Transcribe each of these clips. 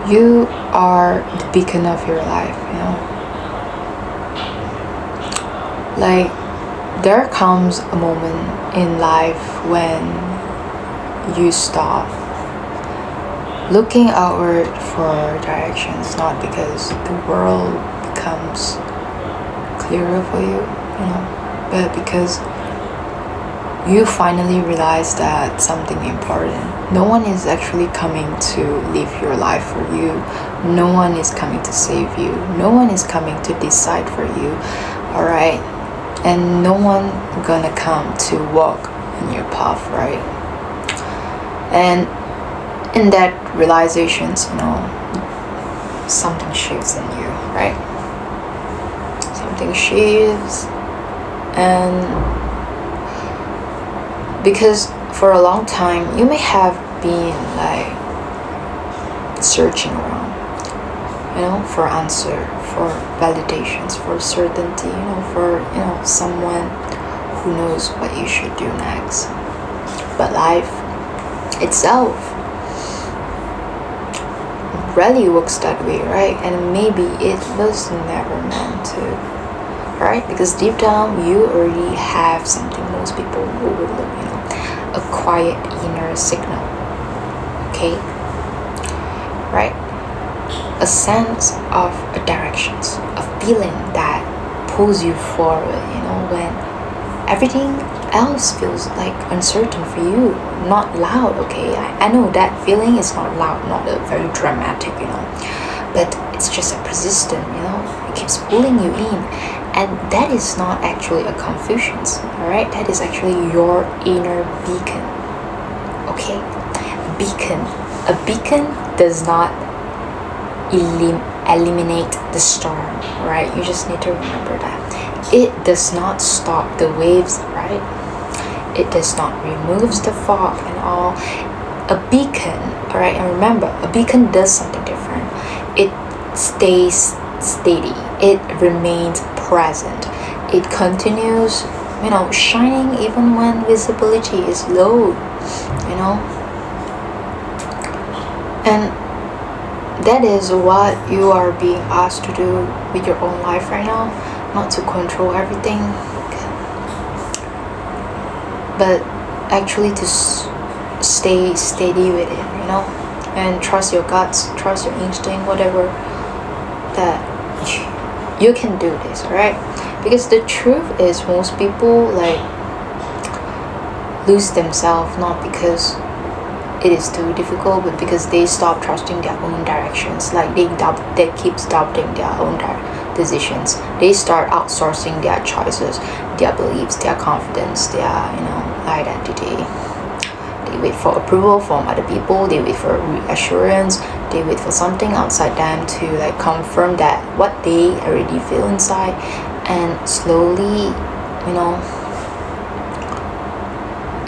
You are the beacon of your life, you know. Like, there comes a moment in life when you stop looking outward for directions, not because the world becomes clearer for you, you know, but because you finally realize that something important. No one is actually coming to live your life for you. No one is coming to save you. No one is coming to decide for you. Alright? And no one gonna come to walk in your path, right? And in that realizations, you know, something shifts in you, right? Something shifts. And because for a long time you may have been like searching around, you know, for answer, for validations, for certainty, you know, for, you know, someone who knows what you should do next. But life itself rarely works that way, right? And maybe it was never meant to, right? Because deep down you already have something most people overlook, you know, a quiet inner signal, okay? Right? A sense of a directions, a feeling that pulls you forward, you know, when everything else feels like uncertain for you, not loud, okay? I know that feeling is not loud, not a very dramatic, you know, but it's just a persistent, you know, it keeps pulling you in. And that is not actually a confusion, alright? That is actually your inner beacon, okay? Beacon. A beacon does not eliminate the storm, right? You just need to remember that. It does not stop the waves, right? It does not remove the fog and all. A beacon, alright? And remember, a beacon does something different. It stays steady. It remains present. It continues, you know, shining even when visibility is low, you know. And that is what you are being asked to do with your own life right now. Not to control everything, but actually to stay steady with it, you know, and trust your guts, trust your instinct, whatever, that you can do this, alright? Because the truth is, most people like lose themselves not because it is too difficult, but because they stop trusting their own directions. Like they keeps doubting their own decisions. They start outsourcing their choices, their beliefs, their confidence, their, you know, identity. They wait for approval from other people. They wait for reassurance. They wait for something outside them to like confirm that what they already feel inside. And slowly, you know,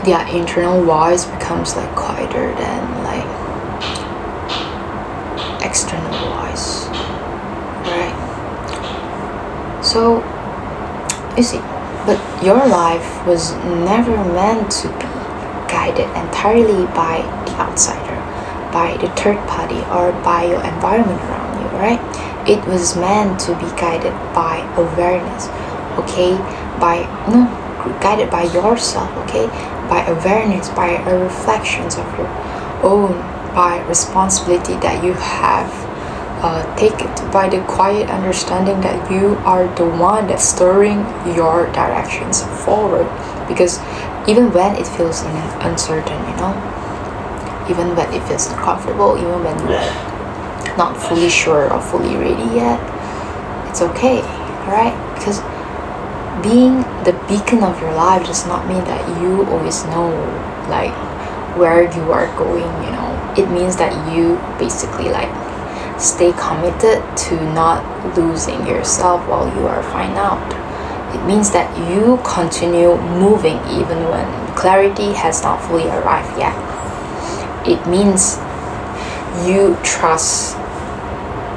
their internal voice becomes like quieter than like external voice, right? So you see, but your life was never meant to be guided entirely by the outsider, by the third party, or by your environment around you, right? It was meant to be guided by awareness, okay? By, no, guided by yourself, okay? By awareness, by a reflections of your own, by responsibility that you have taken, by the quiet understanding that you are the one that's steering your directions forward. Because even when it feels uncertain, you know, even when it feels uncomfortable, even when you're not fully sure or fully ready yet, it's okay, alright? Because being the beacon of your life does not mean that you always know like where you are going, you know. It means that you basically like stay committed to not losing yourself while you are finding out. It means that you continue moving even when clarity has not fully arrived yet. It means you trust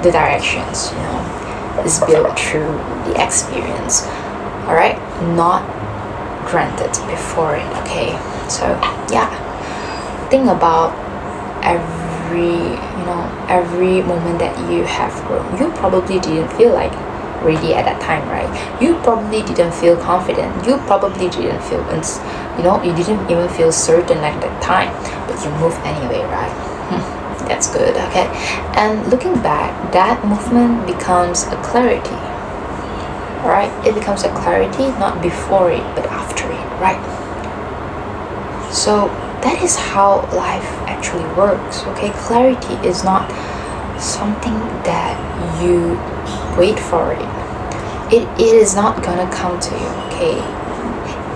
the directions, you know, is built through the experience, alright? Not granted before it, okay? So yeah, think about every moment that you have grown. You probably didn't feel like ready at that time, right? You probably didn't feel confident. You probably didn't feel you didn't even feel certain at that time, but you moved anyway, right? That's good. Okay. And looking back, that movement becomes a clarity. Right? It becomes a clarity, not before it but after it, right? So that is how life actually works. Okay, clarity is not something that you wait for it is not gonna come to you. Okay,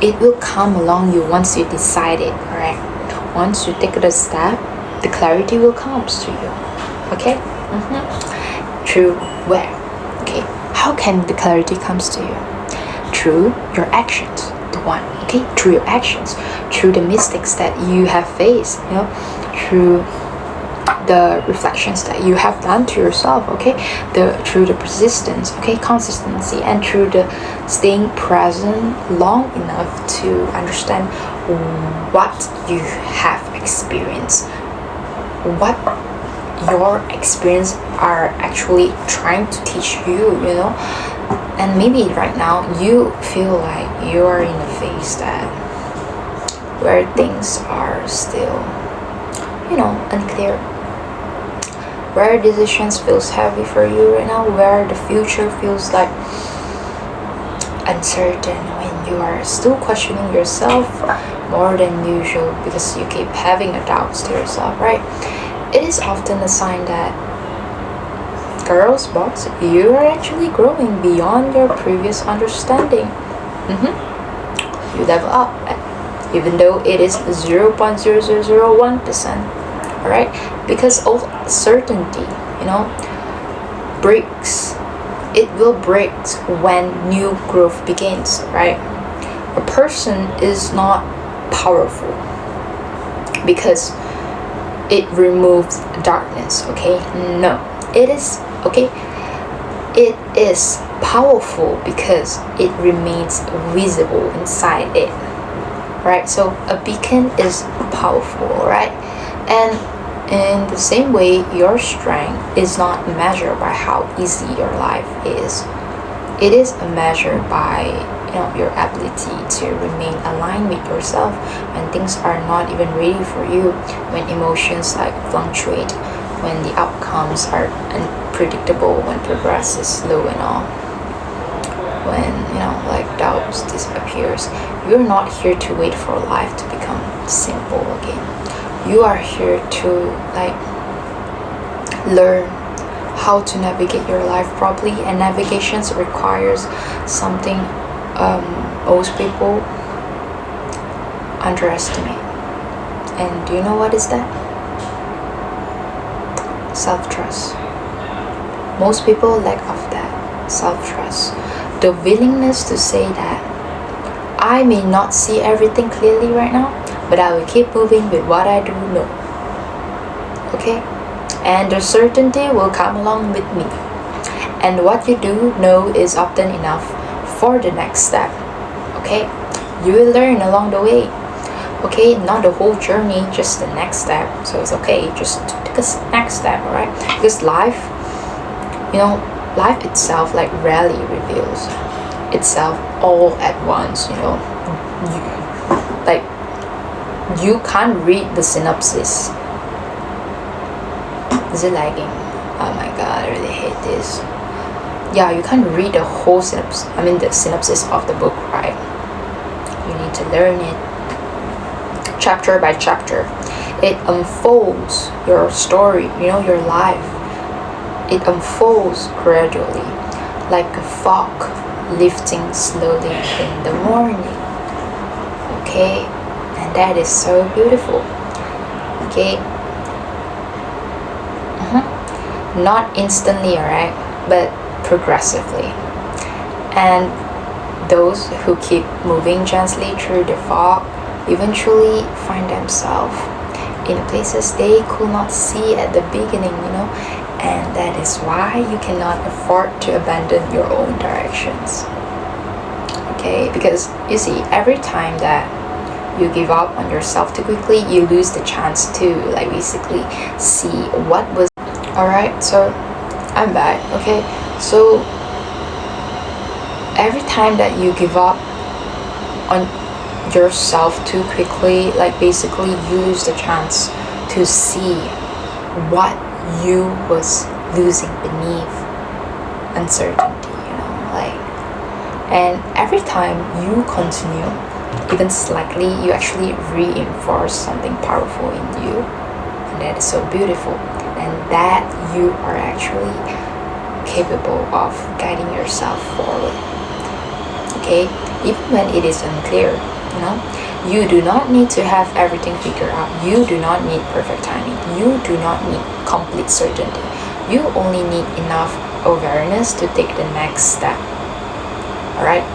it will come along you once you decide it. Alright, once you take the step, the clarity will come to you. Okay. Through where? Okay, how can the clarity comes to you? Through your actions. The one. Okay, through your actions, through the mistakes that you have faced, through the reflections that you have done to yourself, okay, through the persistence, okay, consistency, and through the staying present long enough to understand what you have experienced, what your experience are actually trying to teach you, and maybe right now you feel like you are in a phase where things are still unclear, where decisions feels heavy for you right now, where the future feels like uncertain, when you are still questioning yourself more than usual because you keep having a doubts to yourself, right? It is often a sign that girls, boys, you are actually growing beyond your previous understanding. You level up, even though it is 0.0001%. Alright? Because all certainty, breaks. It will break when new growth begins, right? A person is not powerful because it removes darkness, okay? No. It is, okay? It is powerful because it remains visible inside it, right? So a beacon is powerful, right? And in the same way, your strength is not measured by how easy your life is. It is measured by your ability to remain aligned with yourself when things are not even ready for you, when emotions fluctuate, when the outcomes are unpredictable, when progress is slow and all, when doubts disappears. You're not here to wait for life to become simple again. You are here to learn how to navigate your life properly, and navigations requires something most people underestimate. And do you know what is that? Self-trust. Most people lack of that self-trust, the willingness to say that I may not see everything clearly right now, but I will keep moving with what I do know. Okay? And the certainty will come along with me. And what you do know is often enough for the next step. Okay? You will learn along the way. Okay? Not the whole journey, just the next step. So it's okay, just take a next step, alright? Because life itself rarely reveals itself all at once, you can't read the synopsis. Is it lagging? Oh my god, I really hate this. Yeah, you can't read the whole the synopsis of the book, right? You need to learn it chapter by chapter. It unfolds your story, your life. It unfolds gradually, like a fog lifting slowly in the morning. Okay? And that is so beautiful. Okay? Not instantly, alright? But progressively. And those who keep moving gently through the fog eventually find themselves in places they could not see at the beginning, and that is why you cannot afford to abandon your own directions. Okay, because you see, every time that you give up on yourself too quickly, you lose the chance to like basically see what was. Alright, so I'm back. Okay, so every time that you give up on yourself too quickly, like basically you lose the chance to see what you was losing beneath uncertainty, like. And every time you continue even slightly, you actually reinforce something powerful in you, and that is so beautiful, and that you are actually capable of guiding yourself forward. Okay, even when it is unclear, you do not need to have everything figured out. You do not need perfect timing. You do not need complete certainty. You only need enough awareness to take the next step. Alright?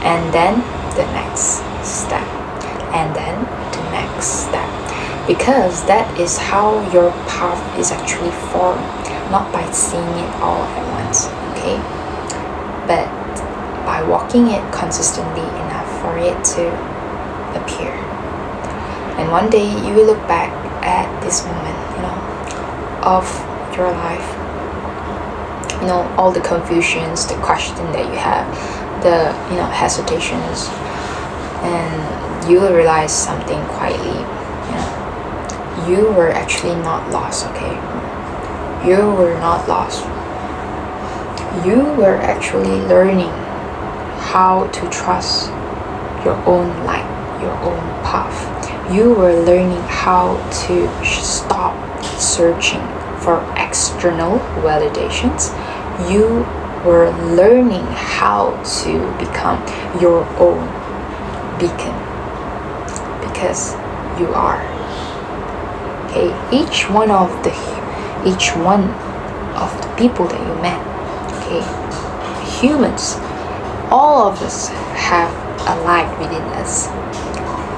And then the next step. And then the next step. Because that is how your path is actually formed. Not by seeing it all at once. Okay? But by walking it consistently enough for it to appear. And one day you will look back at this moment, of your life. All the confusions, the question that you have, the hesitations, and you will realize something quietly. You were actually not lost, okay? You were not lost. You were actually learning how to trust your own light, your own path. You were learning how to stop searching for external validations. You were learning how to become your own beacon, because you are. Okay, each one of the people that you met, okay, humans, all of us have a light within us,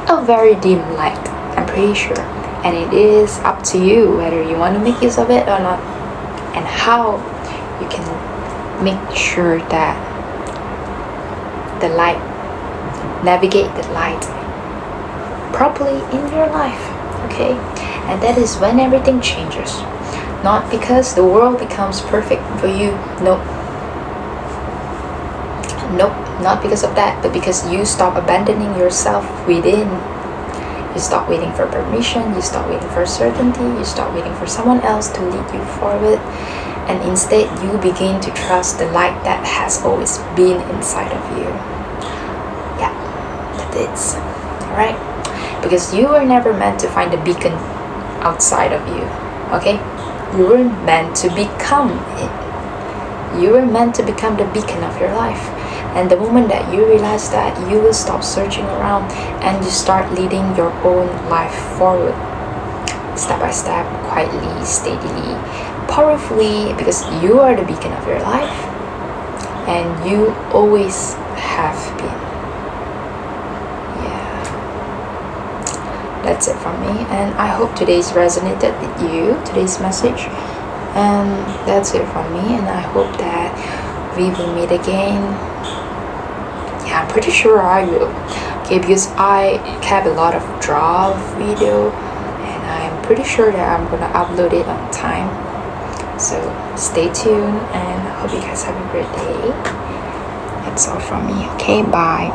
a very dim light, I'm pretty sure, and it is up to you whether you want to make use of it or not, and how you can make sure that the light, navigate the light properly in your life. Okay, and that is when everything changes. Not because the world becomes perfect for you. Nope, not because of that, but because you stop abandoning yourself within. You stop waiting for permission, you stop waiting for certainty, you stop waiting for someone else to lead you forward, and instead you begin to trust the light that has always been inside of you. Yeah, that is. Alright? Because you were never meant to find a beacon outside of you. Okay? You were meant to become it. You were meant to become the beacon of your life. And the moment that you realize that, you will stop searching around and you start leading your own life forward. Step by step, quietly, steadily, powerfully, because you are the beacon of your life. And you always have been. That's it from me, and I hope today's resonated with you, today's message, and that's it from me, and I hope that we will meet again. Yeah, I'm pretty sure I will, okay, because I have a lot of draft video, and I'm pretty sure that I'm gonna upload it on time, so stay tuned, and I hope you guys have a great day. That's all from me, okay, bye.